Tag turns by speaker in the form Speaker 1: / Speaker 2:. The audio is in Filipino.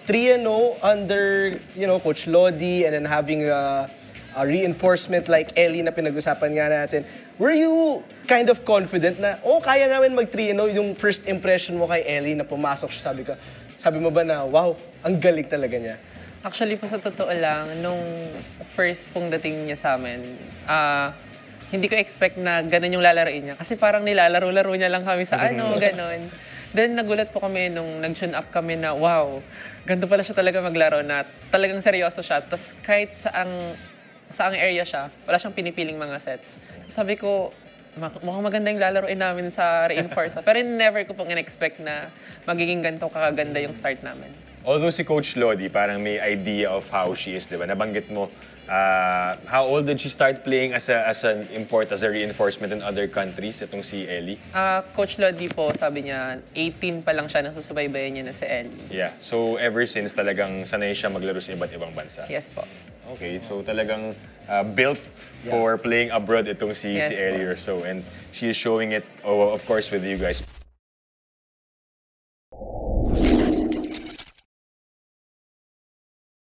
Speaker 1: 3-0 under, Coach Lodi, and then having a reinforcement like Ellie na pinag-usapan nga natin. Were you kind of confident na, kaya namin mag 3-0, yung first impression mo kay Ellie na pumasok siya, sabi mo ba na, wow, ang galing talaga niya?
Speaker 2: Actually po sa totoo lang, nung first pong dating niya sa amin, hindi ko expect na ganun yung lalaroin niya. Kasi parang nilalaro-laro niya lang kami sa ganun. Then nagulat po kami nung nag-tune up kami na, wow, ganito pala siya talaga maglaro na talagang seryoso siya. Tapos kahit saang area siya, wala siyang pinipiling mga sets. Sabi ko, mukhang maganda yung lalaroin namin sa Reinforce. Pero never ko pong in-expect na magiging ganito kakaganda yung start namin.
Speaker 3: Although si Coach Lodi parang may idea of how she is, di ba? Nabanggit mo, how old did she start playing as a reinforcement in other countries, itong si Ellie?
Speaker 2: Coach Lodi po, sabi niya, 18 pa lang siya, nasusubaybayan niya na si Ellie.
Speaker 3: Yeah, so ever since talagang sanay siya maglaro sa iba't ibang bansa.
Speaker 2: Yes po.
Speaker 3: Okay, so talagang built for playing abroad itong si Ellie or so. And she is showing it, of course, with you guys.